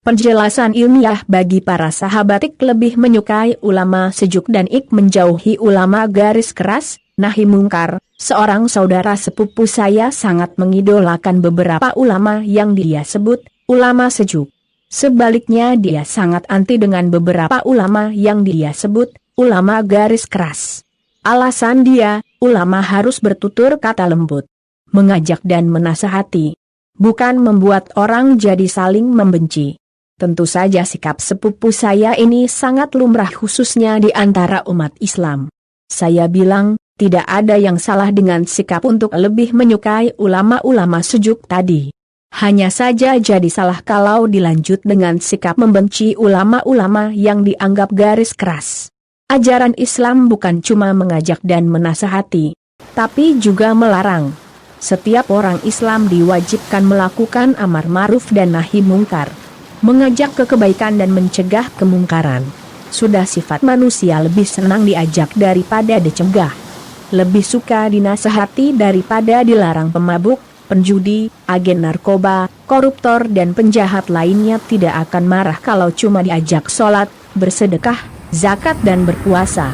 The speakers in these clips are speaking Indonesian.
Penjelasan ilmiah bagi para sahabat Ik lebih menyukai ulama sejuk dan Ik menjauhi ulama garis keras. Nahi Mungkar, seorang saudara sepupu saya sangat mengidolakan beberapa ulama yang dia sebut ulama sejuk. Sebaliknya dia sangat anti dengan beberapa ulama yang dia sebut ulama garis keras. Alasan dia, ulama harus bertutur kata lembut, mengajak dan menasihati, bukan membuat orang jadi saling membenci. Tentu saja sikap sepupu saya ini sangat lumrah khususnya di antara umat Islam. Saya bilang, tidak ada yang salah dengan sikap untuk lebih menyukai ulama-ulama sejuk tadi. Hanya saja jadi salah kalau dilanjut dengan sikap membenci ulama-ulama yang dianggap garis keras. Ajaran Islam bukan cuma mengajak dan menasihati, tapi juga melarang. Setiap orang Islam diwajibkan melakukan amar ma'ruf dan nahi mungkar, mengajak ke kebaikan dan mencegah kemungkaran. Sudah sifat manusia lebih senang diajak daripada dicegah. Lebih suka dinasehati daripada dilarang. Pemabuk, penjudi, agen narkoba, koruptor dan penjahat lainnya tidak akan marah kalau cuma diajak sholat, bersedekah, zakat dan berpuasa.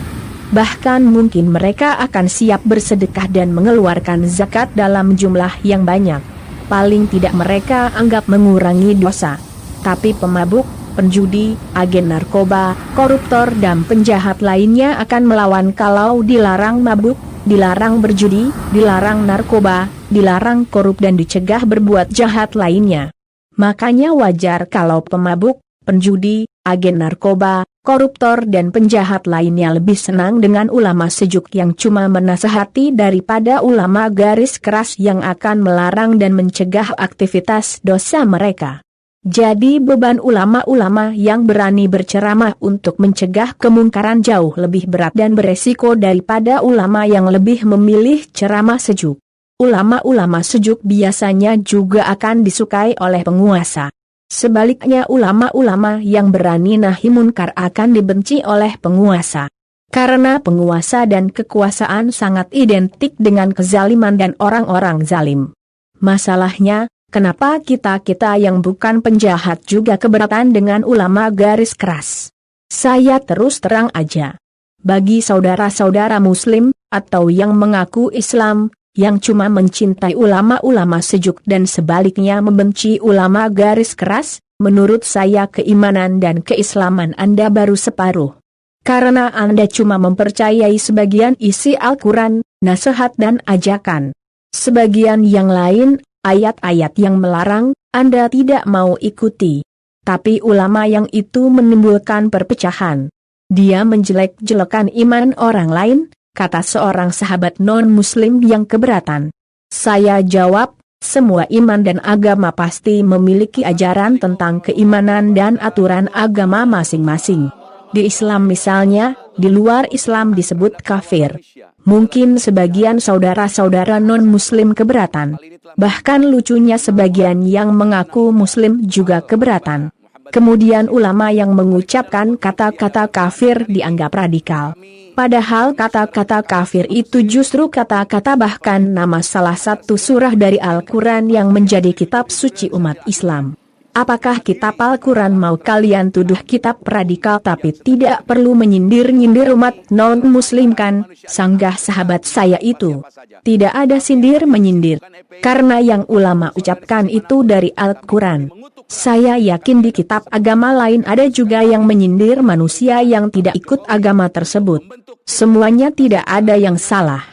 Bahkan mungkin mereka akan siap bersedekah dan mengeluarkan zakat dalam jumlah yang banyak. Paling tidak mereka anggap mengurangi dosa. Tapi pemabuk, penjudi, agen narkoba, koruptor dan penjahat lainnya akan melawan kalau dilarang mabuk, dilarang berjudi, dilarang narkoba, dilarang korup dan dicegah berbuat jahat lainnya. Makanya wajar kalau pemabuk, penjudi, agen narkoba, koruptor dan penjahat lainnya lebih senang dengan ulama sejuk yang cuma menasehati daripada ulama garis keras yang akan melarang dan mencegah aktivitas dosa mereka. Jadi beban ulama-ulama yang berani berceramah untuk mencegah kemungkaran jauh lebih berat dan beresiko daripada ulama yang lebih memilih ceramah sejuk. Ulama-ulama sejuk biasanya juga akan disukai oleh penguasa. Sebaliknya ulama-ulama yang berani nahi munkar akan dibenci oleh penguasa. Karena penguasa dan kekuasaan sangat identik dengan kezaliman dan orang-orang zalim. Masalahnya, kenapa kita-kita yang bukan penjahat juga keberatan dengan ulama garis keras? Saya terus terang aja. Bagi saudara-saudara muslim, atau yang mengaku Islam, yang cuma mencintai ulama-ulama sejuk dan sebaliknya membenci ulama garis keras, menurut saya keimanan dan keislaman Anda baru separuh. Karena Anda cuma mempercayai sebagian isi Al-Quran, nasihat dan ajakan. Sebagian yang lain, ayat-ayat yang melarang, Anda tidak mau ikuti. Tapi ulama yang itu menimbulkan perpecahan. Dia menjelek-jelekan iman orang lain, kata seorang sahabat non-muslim yang keberatan. Saya jawab, semua iman dan agama pasti memiliki ajaran tentang keimanan dan aturan agama masing-masing. Di Islam misalnya, di luar Islam disebut kafir. Mungkin sebagian saudara-saudara non-muslim keberatan. Bahkan lucunya sebagian yang mengaku muslim juga keberatan. Kemudian ulama yang mengucapkan kata-kata kafir dianggap radikal. Padahal kata-kata kafir itu justru kata-kata bahkan nama salah satu surah dari Al-Quran yang menjadi kitab suci umat Islam. Apakah kitab Al-Quran mau kalian tuduh kitab radikal tapi tidak perlu menyindir-nyindir umat non-muslim kan? Sanggah sahabat saya itu. Tidak ada sindir-menyindir. Karena yang ulama ucapkan itu dari Al-Quran. Saya yakin di kitab agama lain ada juga yang menyindir manusia yang tidak ikut agama tersebut. Semuanya tidak ada yang salah.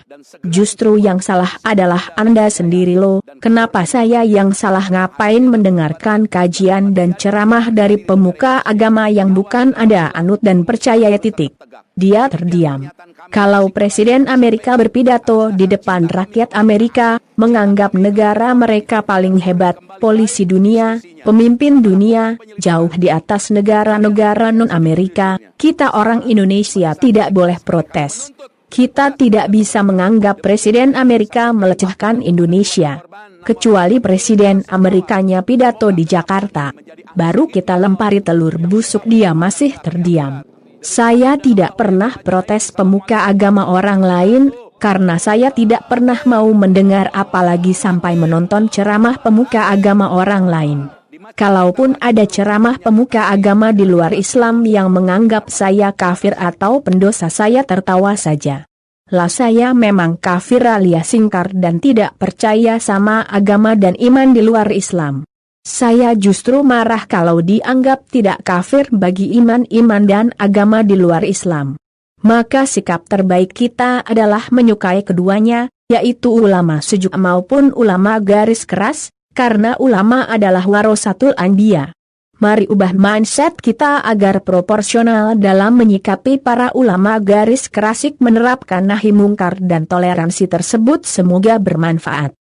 Justru yang salah adalah Anda sendiri loh. Kenapa saya yang salah ngapain mendengarkan kajian dan ceramah dari pemuka agama yang bukan Anda anut dan percaya titik. Dia terdiam. Kalau Presiden Amerika berpidato di depan rakyat Amerika, menganggap negara mereka paling hebat, polisi dunia, pemimpin dunia, jauh di atas negara-negara non-Amerika, kita orang Indonesia tidak boleh protes. Kita tidak bisa menganggap Presiden Amerika melecehkan Indonesia. Kecuali Presiden Amerikanya pidato di Jakarta. Baru kita lempari telur busuk dia masih terdiam. Saya tidak pernah protes pemuka agama orang lain, karena saya tidak pernah mau mendengar apalagi sampai menonton ceramah pemuka agama orang lain. Kalaupun ada ceramah pemuka agama di luar Islam yang menganggap saya kafir atau pendosa, saya tertawa saja. Lah, saya memang kafir alias ingkar dan tidak percaya sama agama dan iman di luar Islam. Saya justru marah kalau dianggap tidak kafir bagi iman dan agama di luar Islam. Maka sikap terbaik kita adalah menyukai keduanya, yaitu ulama sejuk maupun ulama garis keras, karena ulama adalah warasatul anbiya. Mari ubah mindset kita agar proporsional dalam menyikapi para ulama garis kerasik, menerapkan nahi mungkar dan toleransi tersebut. Semoga bermanfaat.